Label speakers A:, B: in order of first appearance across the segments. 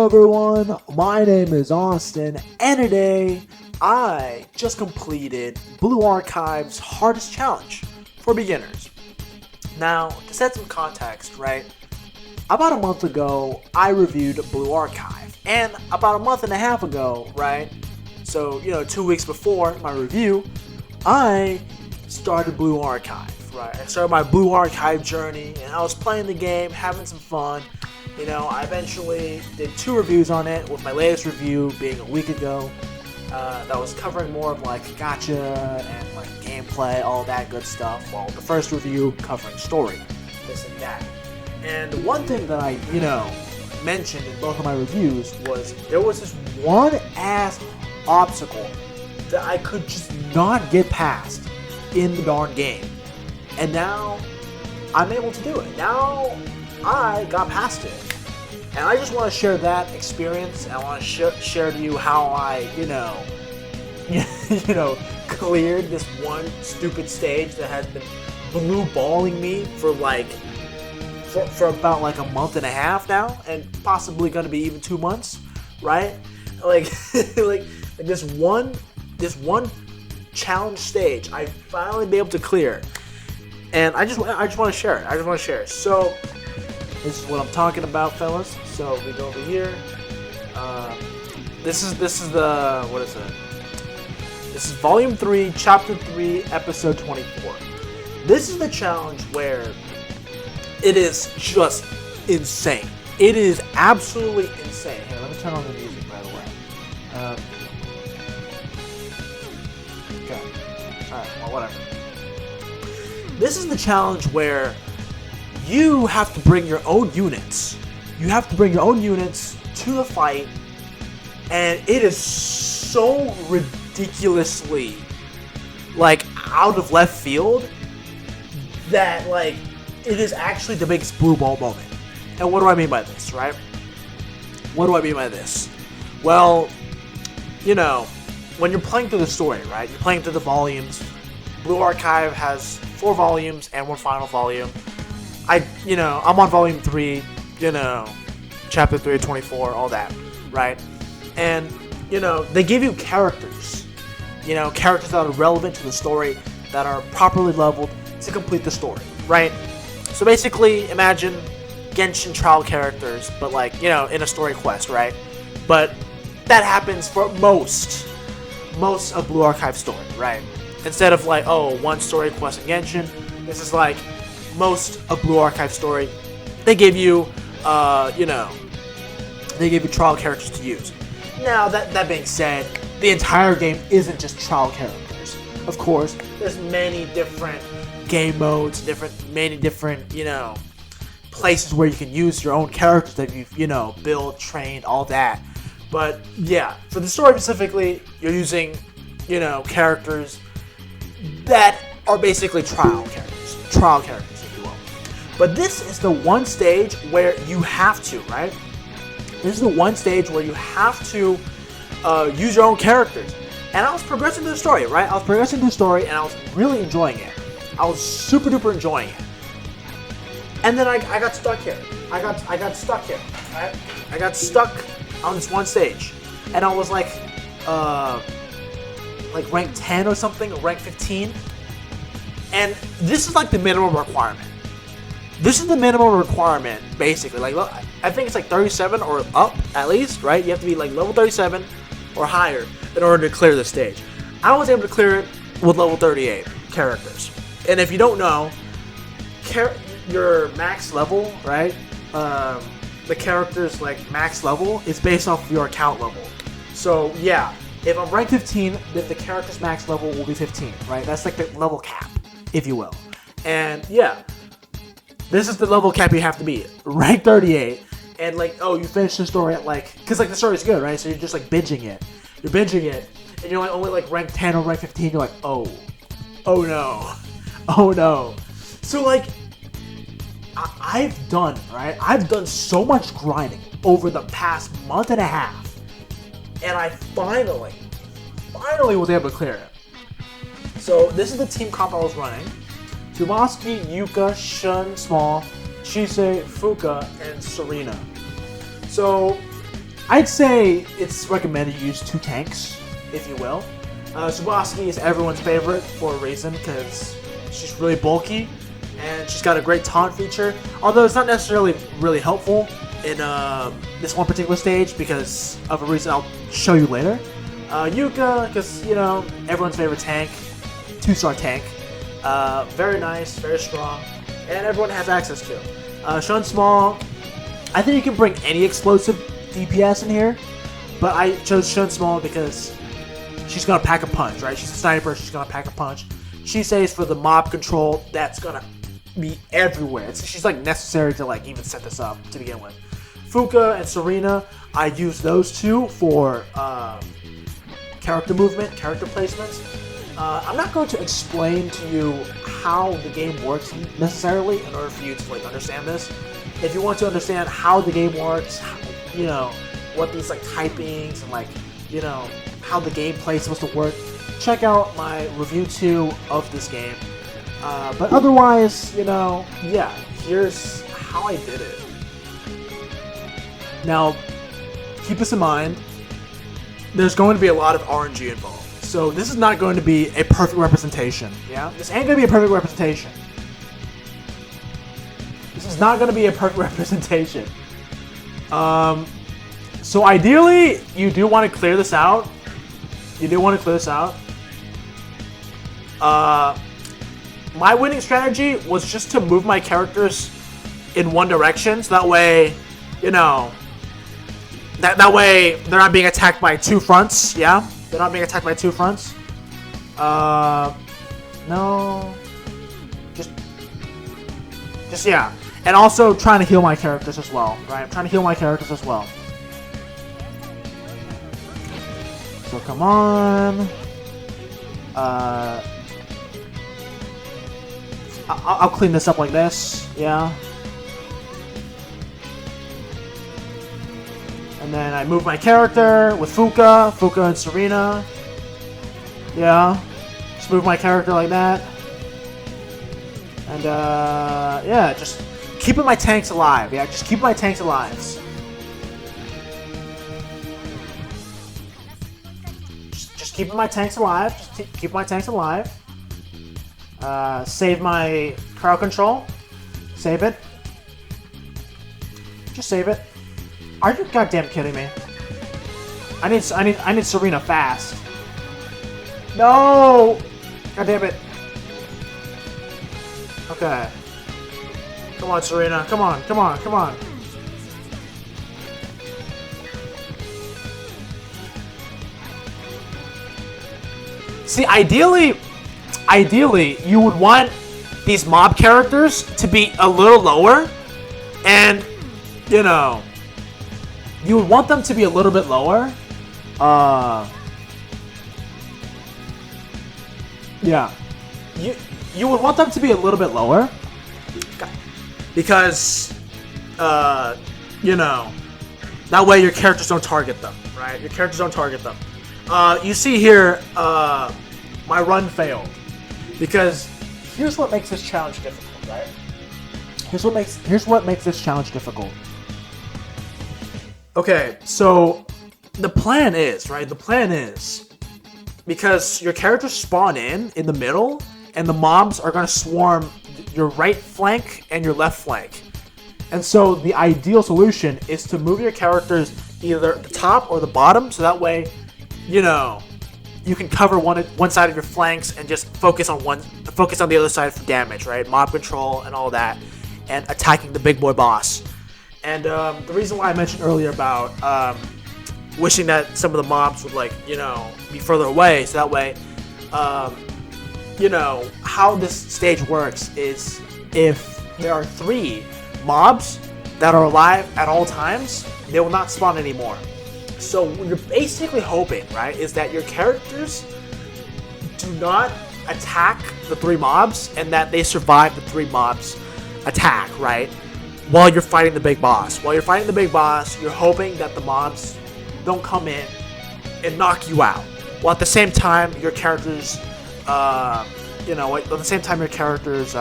A: everyone, my name is Austin, and today I just completed Blue Archive's hardest challenge for beginners. Now, to set some context, right, about a month ago, I reviewed Blue Archive, and about a month and a half ago, right, so, 2 weeks before my review, I started Blue Archive, right, I started my Blue Archive journey, and I was playing the game, having some fun. I eventually did 2 reviews on it, with my latest review being a week ago. That was covering more of like gacha and like gameplay, all that good stuff. While the first review covering story, this and that. And one thing that I, mentioned in both of my reviews was there was this one ass obstacle that I could just not get past in the darn game. And now I'm able to do it. Now I got past it. And I just want to share that experience, and I want to share to you how I, cleared this one stupid stage that has been blue balling me for for about like a month and a half now, and possibly going to be even 2 months, right? Like this one challenge stage I finally be able to clear, and I just want to share it. So this is what I'm talking about, fellas. So we go over here. This is the, what is it? This is Volume 3, Chapter 3, Episode 24. This is the challenge where it is just insane. It is absolutely insane. Here, let me turn on the music, by the way. Okay. Alright, well, whatever. This is the challenge where you have to bring your own units. You have to bring your own units to the fight, and it is so ridiculously, out of left field that, it is actually the biggest blue ball moment. And what do I mean by this, right? What do I mean by this? Well, when you're playing through the story, right? You're playing through the volumes. Blue Archive has 4 volumes and 1 final volume. I'm on volume 3, chapter 3 of 24, all that, right? And, they give you characters, characters that are relevant to the story, that are properly leveled to complete the story, right? So basically, imagine Genshin trial characters, but in a story quest, right? But that happens for most of Blue Archive story, right? Instead of one story quest in Genshin, this is most of Blue Archive story, they give you, they give you trial characters to use. Now, that being said, the entire game isn't just trial characters. Of course, there's many different game modes, many different, places where you can use your own characters that you've, built, trained, all that. But, yeah, for the story specifically, you're using, characters that are basically trial characters, if you will. But this is the one stage where you have to, right? This is the one stage where you have to use your own characters. And I was progressing through the story, right? I was progressing through the story, and I was really enjoying it. I was super duper enjoying it. And then I got stuck here. I got stuck here, right? I got stuck on this one stage. And I was rank 10 or something, or rank 15. And this is the minimum requirement. This is the minimum requirement, basically. I think it's 37 or up, at least, right? You have to be level 37 or higher in order to clear the stage. I was able to clear it with level 38 characters. And if you don't know, your max level, right? The character's max level is based off of your account level. So yeah, if I'm rank 15, then the character's max level will be 15, right? That's the level cap, if you will. And yeah, this is the level cap you have to be, rank 38. And you finish the story at because the story's good, right? So you're just binging it. You're binging it, and you're only rank 10 or rank 15. You're oh no. So I've done so much grinding over the past month and a half, and I finally was able to clear it. So this is the team comp I was running. Tomosuke, Yuka, Shun, Small, Chise, Fuka, and Serena. So I'd say it's recommended you use 2 tanks, if you will. Suboski is everyone's favorite for a reason, because she's really bulky, and she's got a great taunt feature, although it's not necessarily really helpful in this one particular stage because of a reason I'll show you later. Yuka, because, you know, everyone's favorite tank, 2-star tank. Very nice, very strong, and everyone has access to. Shun Small, I think you can bring any explosive DPS in here, but I chose Shun Small because she's gonna pack a punch, right? She's a sniper, she's gonna pack a punch. She says for the mob control, that's gonna be everywhere. She's like necessary to like even set this up to begin with. Fuka and Serena, I use those two for character movement, character placements. I'm not going to explain to you how the game works necessarily in order for you to like understand this. If you want to understand how the game works, you know, what these like typings and like, you know, how the gameplay is supposed to work, check out my review 2 of this game. But otherwise, you know, yeah, here's how I did it. Now, keep this in mind, there's going to be a lot of RNG involved. So this is not going to be a perfect representation, yeah? This ain't going to be a perfect representation. This is not going to be a perfect representation. So ideally, you do want to clear this out. My winning strategy was just to move my characters in one direction, so that way, you know, that way they're not being attacked by 2 fronts, yeah? They're not being attacked by 2 fronts. No. Just yeah. And also trying to heal my characters as well, right? I'm trying to heal my characters as well. So come on. I'll clean this up like this, yeah. And then I move my character with Fuka and Serena. Yeah. Just move my character like that. And yeah, just keeping my tanks alive. Yeah, just keep my tanks alive. Just keeping my tanks alive. Just keep my tanks alive. Save my crowd control. Save it. Just save it. Are you goddamn kidding me? I need Serena fast. No! God damn it. Okay. Come on, Serena. Come on, come on, come on. See, ideally, you would want these mob characters to be a little lower, and, you know, you would want them to be a little bit lower. Yeah. You would want them to be a little bit lower. Because, you know, that way your characters don't target them, right? Your characters don't target them. You see here, my run failed. Because here's what makes this challenge difficult, right? Here's what makes this challenge difficult. Okay, so the plan is, right? The plan is, because your characters spawn in the middle, and the mobs are going to swarm your right flank and your left flank. And so the ideal solution is to move your characters either at the top or the bottom, so that way, you know, you can cover one side of your flanks and just focus on the other side for damage, right? Mob control and all that, and attacking the big boy boss. And the reason why I mentioned earlier about wishing that some of the mobs would, like, you know, be further away, so that way, you know, how this stage works is if there are 3 mobs that are alive at all times, they will not spawn anymore. So what you're basically hoping, right, is that your characters do not attack the 3 mobs and that they survive the 3 mobs attack, right? While you're fighting the big boss. While you're fighting the big boss, you're hoping that the mobs don't come in and knock you out. While at the same time, your characters, you know, at the same time your characters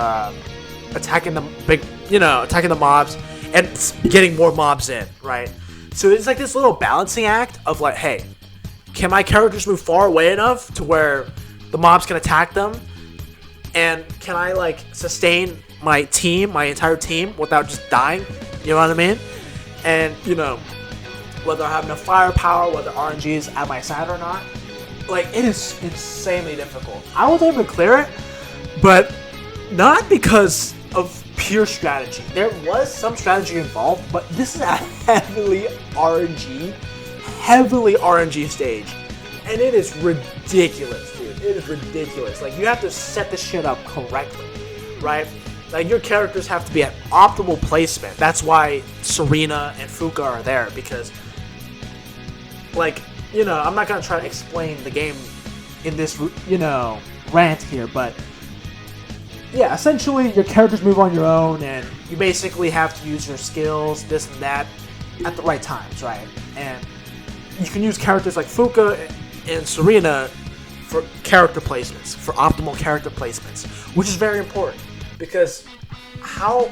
A: attacking the big, you know, attacking the mobs and getting more mobs in, right? So it's like this little balancing act of like, hey, can my characters move far away enough to where the mobs can attack them? And can I like sustain my team, my entire team, without just dying? You know what I mean? And you know, whether I have enough firepower, whether RNG is at my side or not, like it is insanely difficult. I was able to clear it, but not because of pure strategy. There was some strategy involved, but this is a heavily RNG stage, and it is ridiculous, dude. It is ridiculous. Like, you have to set this shit up correctly, right? Like, your characters have to be at optimal placement. That's why Serena and Fuka are there, because, like, you know, I'm not gonna try to explain the game in this, you know, rant here, but yeah, essentially your characters move on your own, and you basically have to use your skills, this and that, at the right times, right? And you can use characters like Fuka and Serena for character placements, for optimal character placements, which is very important, because how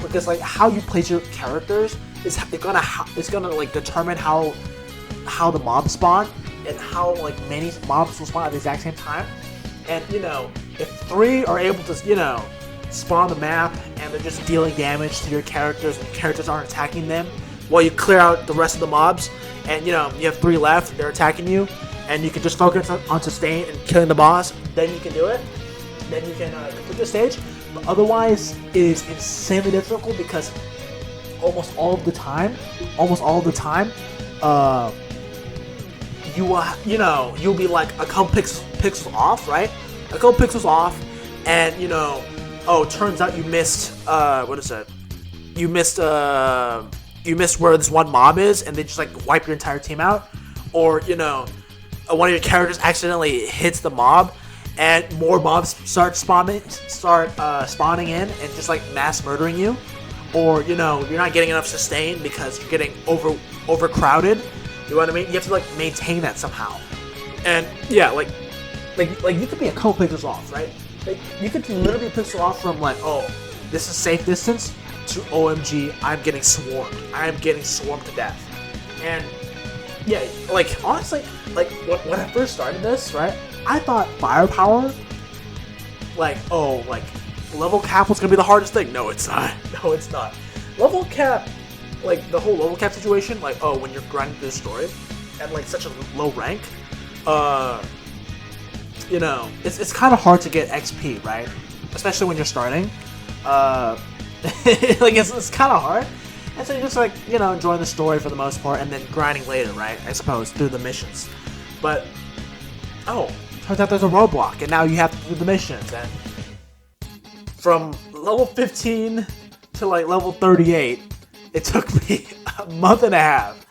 A: you place your characters is gonna like determine how the mobs spawn and how like many mobs will spawn at the exact same time. And you know, if 3 are able to, you know, spawn the map and they're just dealing damage to your characters and characters aren't attacking them while you clear out the rest of the mobs, and you know, you have 3 left, they're attacking you, and you can just focus on sustain and killing the boss, then you can do it. Then you can complete the stage. But otherwise, it is insanely difficult, because almost all of the time, you will, you know, you'll be like a couple pixels off, right? A couple pixels off, and you know, oh, turns out you missed, what is it? You missed where this one mob is, and they just like wipe your entire team out. Or, you know, one of your characters accidentally hits the mob, and more mobs start spawning in and just like mass murdering you. Or, you know, you're not getting enough sustain because you're getting overcrowded. You know what I mean? You have to like maintain that somehow. And yeah, like you could be a couple pixels off, right? Like, you could literally be a pixel off from like, oh, this is safe distance, to OMG, I'm getting swarmed. I am getting swarmed to death. And yeah, like honestly, like when I first started this, right, I thought firepower, like, oh, like level cap was gonna be the hardest thing. No, it's not. No, it's not. Level cap, like the whole level cap situation, like, oh, when you're grinding through the story at like such a low rank, you know, it's kind of hard to get XP, right? Especially when you're starting. Like, it's kind of hard. And so you're just like, you know, enjoying the story for the most part, and then grinding later, right? I suppose, through the missions. But, oh, turns out there's a roadblock, and now you have to do the missions. And from level 15 to like level 38, it took me a month and a half.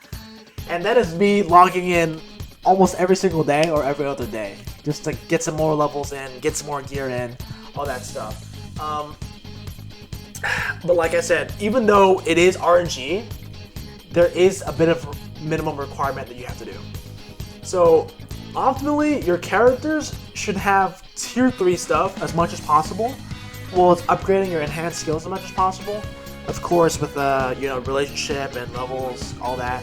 A: And that is me logging in almost every single day or every other day, just to get some more levels in, get some more gear in, all that stuff. But like I said, even though it is RNG, there is a bit of minimum requirement that you have to do. So optimally, your characters should have tier 3 stuff as much as possible, while it's upgrading your enhanced skills as much as possible. Of course, with you know, relationship and levels, all that.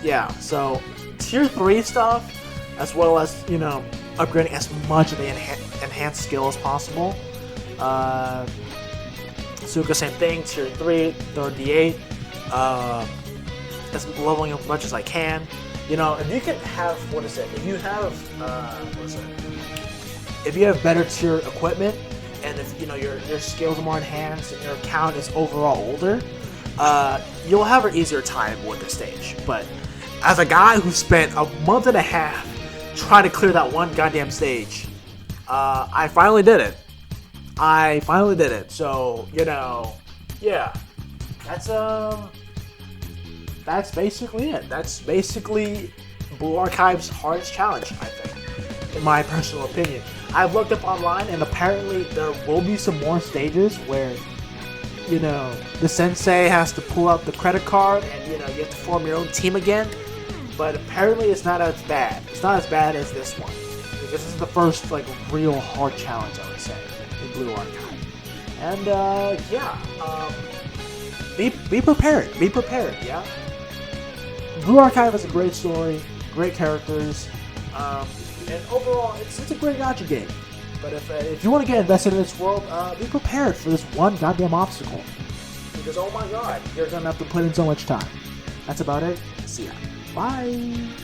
A: Yeah, so tier 3 stuff, as well as, you know, upgrading as much of the enhanced skill as possible. Suka, same thing, tier 3, 38. As leveling up as much as I can. You know, if you can have, what is it? If you have, what is it? If you have better tier equipment, and if, you know, your skills are more enhanced and your account is overall older, you'll have an easier time with the stage. But as a guy who spent a month and a half trying to clear that one goddamn stage, I finally did it. So, you know, yeah, that's basically it. That's basically Blue Archive's hardest challenge, I think, in my personal opinion. I've looked up online, and apparently there will be some more stages where, you know, the sensei has to pull out the credit card and, you know, you have to form your own team again. But apparently it's not as bad. It's not as bad as this one, because this is the first, like, real hard challenge, I would say, in Blue Archive. And, yeah, be prepared, yeah? Blue Archive is a great story, great characters, and overall, it's a great gacha game. But if you want to get invested in this world, be prepared for this one goddamn obstacle. Because, oh my god, you're going to have to put in so much time. That's about it. See ya. Bye.